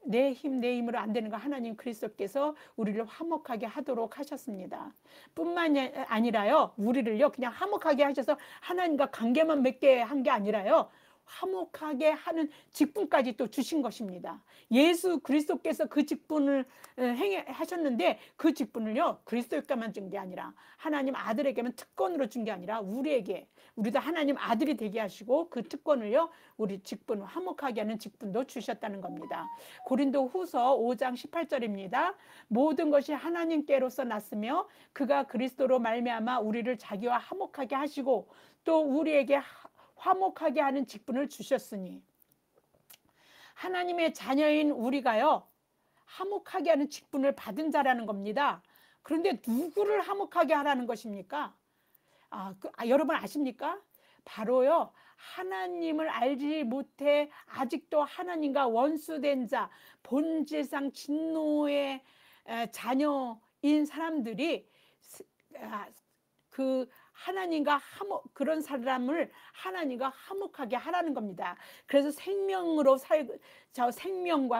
내 힘으로 안 되는 거 하나님 그리스도께서 우리를 화목하게 하도록 하셨습니다. 뿐만이 아니라요, 우리를요 그냥 화목하게 하셔서 하나님과 관계만 맺게 한 게 아니라요, 화목하게 하는 직분까지 또 주신 것입니다. 예수 그리스도께서 그 직분을 하셨는데 그 직분을요 그리스도께만 준 게 아니라 하나님 아들에게만 특권으로 준 게 아니라 우리도 하나님 아들이 되게 하시고 그 특권을요, 우리 직분, 화목하게 하는 직분도 주셨다는 겁니다. 고린도 후서 5장 18절입니다. 모든 것이 하나님께로서 났으며 그가 그리스도로 말미암아 우리를 자기와 화목하게 하시고 또 우리에게 화목하게 하는 직분을 주셨으니, 하나님의 자녀인 우리가요 화목하게 하는 직분을 받은 자라는 겁니다. 그런데 누구를 화목하게 하라는 것입니까? 여러분 아십니까? 바로요, 하나님을 알지 못해 아직도 하나님과 원수된 자, 본질상 진노의 자녀인 사람들이 하나님과 그런 사람을 하나님과 화목하게 하라는 겁니다. 그래서 생명과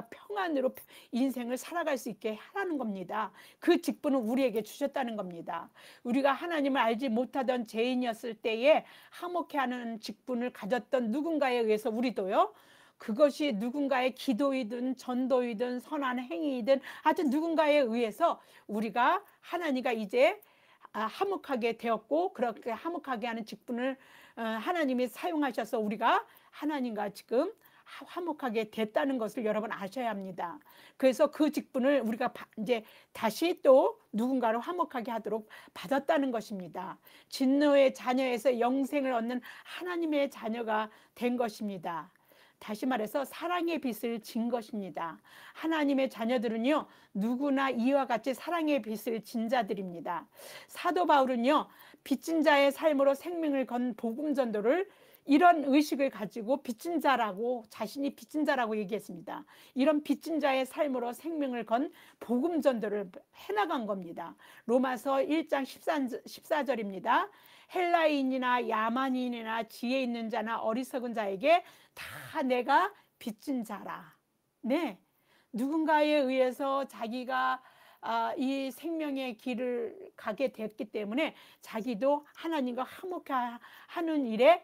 평안으로 인생을 살아갈 수 있게 하라는 겁니다. 그 직분을 우리에게 주셨다는 겁니다. 우리가 하나님을 알지 못하던 죄인이었을 때에 화목해 하는 직분을 가졌던 누군가에 의해서 우리도요, 그것이 누군가의 기도이든 전도이든 선한 행위이든 하여튼 누군가에 의해서 우리가 하나님과 이제 화목하게 되었고, 그렇게 화목하게 하는 직분을 하나님이 사용하셔서 우리가 하나님과 지금 화목하게 됐다는 것을 여러분 아셔야 합니다. 그래서 그 직분을 우리가 이제 다시 또 누군가를 화목하게 하도록 받았다는 것입니다. 진노의 자녀에서 영생을 얻는 하나님의 자녀가 된 것입니다. 다시 말해서 사랑의 빛을 진 것입니다. 하나님의 자녀들은요, 누구나 이와 같이 사랑의 빛을 진 자들입니다. 사도 바울은요, 빚진 자의 삶으로 생명을 건 복음 전도를 이런 의식을 가지고 빚진 자라고, 자신이 빚진 자라고 얘기했습니다. 이런 빚진 자의 삶으로 생명을 건 복음 전도를 해나간 겁니다. 로마서 1장 14절입니다. 헬라인이나 야만인이나 지혜 있는 자나 어리석은 자에게 다 내가 빚진 자라. 네, 누군가에 의해서 자기가 이 생명의 길을 가게 됐기 때문에 자기도 하나님과 화목해 하는 일에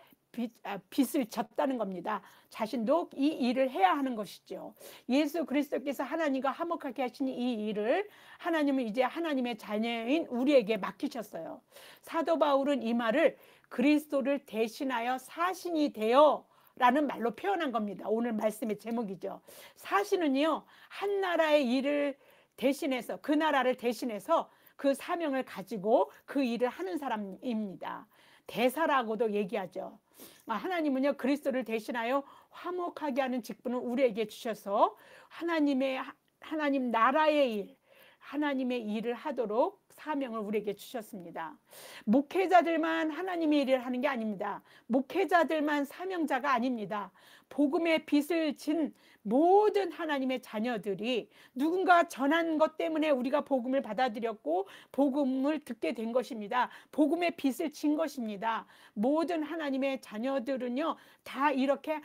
빚을 졌다는 겁니다. 자신도 이 일을 해야 하는 것이죠. 예수 그리스도께서 하나님과 화목하게 하신 이 일을 하나님은 이제 하나님의 자녀인 우리에게 맡기셨어요. 사도 바울은 이 말을 그리스도를 대신하여 사신이 되어 라는 말로 표현한 겁니다. 오늘 말씀의 제목이죠. 사실은요, 한 나라의 일을 대신해서, 그 나라를 대신해서 그 사명을 가지고 그 일을 하는 사람입니다. 대사라고도 얘기하죠. 하나님은요, 그리스도를 대신하여 화목하게 하는 직분을 우리에게 주셔서 하나님 나라의 일, 하나님의 일을 하도록 사명을 우리에게 주셨습니다. 목회자들만 하나님의 일을 하는 게 아닙니다. 목회자들만 사명자가 아닙니다. 복음의 빛을 진 모든 하나님의 자녀들이 누군가 전한 것 때문에 우리가 복음을 받아들였고 복음을 듣게 된 것입니다. 복음의 빛을 진 것입니다. 모든 하나님의 자녀들은요, 다 이렇게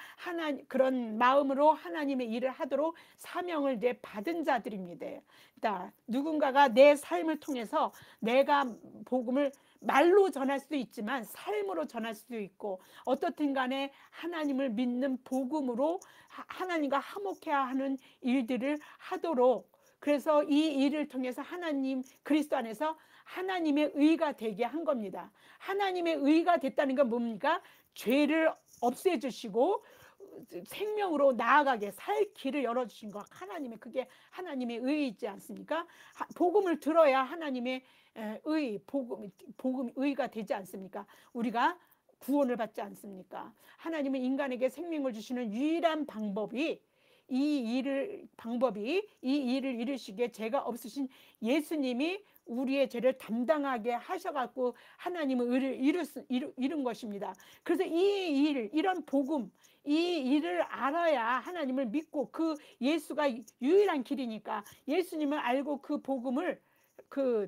그런 마음으로 하나님의 일을 하도록 사명을 받은 자들입니다. 누군가가 내 삶을 통해서 내가 복음을 말로 전할 수도 있지만 삶으로 전할 수도 있고, 어떻든 간에 하나님을 믿는 복음으로 하나님과 화목해야 하는 일들을 하도록, 그래서 이 일을 통해서 하나님 그리스도 안에서 하나님의 의가 되게 한 겁니다. 하나님의 의가 됐다는 건 뭡니까? 죄를 없애주시고 생명으로 나아가게 살 길을 열어주신 것, 그게 하나님의 의이지 않습니까? 복음을 들어야 하나님의 복음 의가 되지 않습니까? 우리가 구원을 받지 않습니까? 하나님은 인간에게 생명을 주시는 유일한 방법이 이 일을 이루시기에 죄가 없으신 예수님이 우리의 죄를 담당하게 하셔갖고 하나님의 의를 이룬 것입니다. 그래서 이런 복음, 이 일을 알아야 하나님을 믿고, 그 예수가 유일한 길이니까 예수님을 알고 그 복음을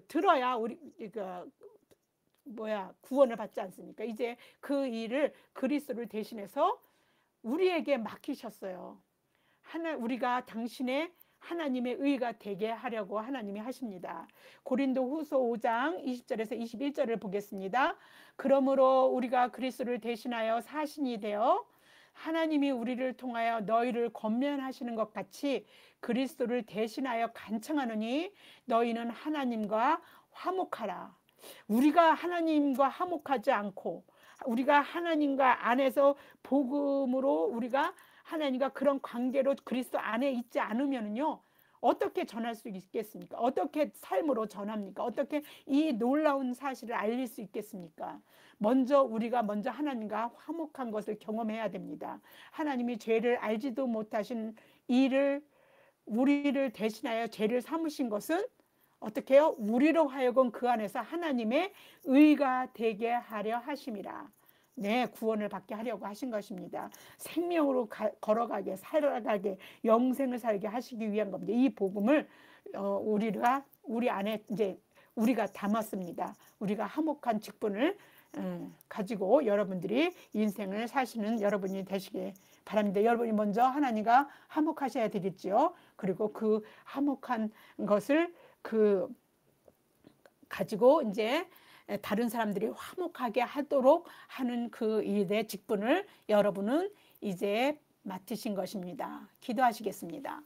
들어야 우리 구원을 받지 않습니까? 이제 그 일을 그리스도를 대신해서 우리에게 맡기셨어요. 우리가 당신의 하나님의 의가 되게 하려고 하나님이 하십니다. 고린도후서 5장 20절에서 21절을 보겠습니다. 그러므로 우리가 그리스도를 대신하여 사신이 되어 하나님이 우리를 통하여 너희를 권면하시는 것 같이 그리스도를 대신하여 간청하노니 너희는 하나님과 화목하라. 우리가 하나님과 화목하지 않고, 우리가 하나님과 안에서 복음으로 우리가 하나님과 그런 관계로 그리스도 안에 있지 않으면요, 어떻게 전할 수 있겠습니까? 어떻게 삶으로 전합니까? 어떻게 이 놀라운 사실을 알릴 수 있겠습니까? 우리가 먼저 하나님과 화목한 것을 경험해야 됩니다. 하나님이 죄를 알지도 못하신 우리를 대신하여 죄를 삼으신 것은 어떻게 해요? 우리로 하여금 그 안에서 하나님의 의가 되게 하려 하심이라. 네, 구원을 받게 하려고 하신 것입니다. 생명으로 걸어가게, 살아가게, 영생을 살게 하시기 위한 겁니다. 이 복음을 우리 안에 이제 우리가 담았습니다. 우리가 화목한 직분을 가지고 여러분들이 인생을 사시는 여러분이 되시길 바랍니다. 여러분이 먼저 하나님과 화목하셔야 되겠지요. 그리고 그 화목한 것을 가지고 이제 다른 사람들이 화목하게 하도록 하는 그 일의 직분을 여러분은 이제 맡으신 것입니다. 기도하시겠습니다.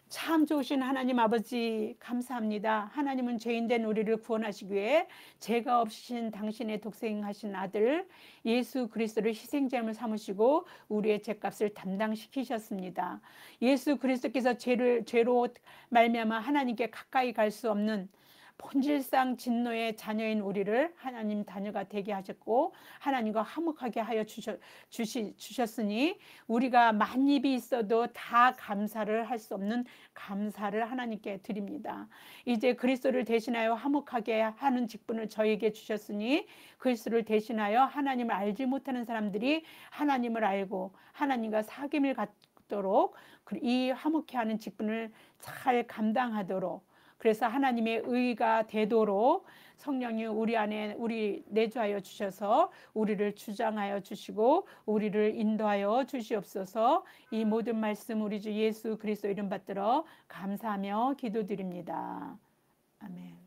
참 좋으신 하나님 아버지, 감사합니다. 하나님은 죄인된 우리를 구원하시기 위해 죄가 없으신 당신의 독생하신 아들 예수 그리스도를 희생제물 삼으시고 우리의 죄값을 담당시키셨습니다. 예수 그리스도께서 죄로 말미암아 하나님께 가까이 갈 수 없는 본질상 진노의 자녀인 우리를 하나님 자녀가 되게 하셨고 하나님과 화목하게 하여 주셨으니 우리가 만입이 있어도 다 감사를 할 수 없는 감사를 하나님께 드립니다. 이제 그리스도를 대신하여 화목하게 하는 직분을 저에게 주셨으니 그리스도를 대신하여 하나님을 알지 못하는 사람들이 하나님을 알고 하나님과 사귐을 갖도록 이 화목해 하는 직분을 잘 감당하도록, 그래서 하나님의 의가 되도록 성령이 우리 내주하여 주셔서 우리를 주장하여 주시고 우리를 인도하여 주시옵소서. 이 모든 말씀 우리 주 예수 그리스도 이름 받들어 감사하며 기도드립니다. 아멘.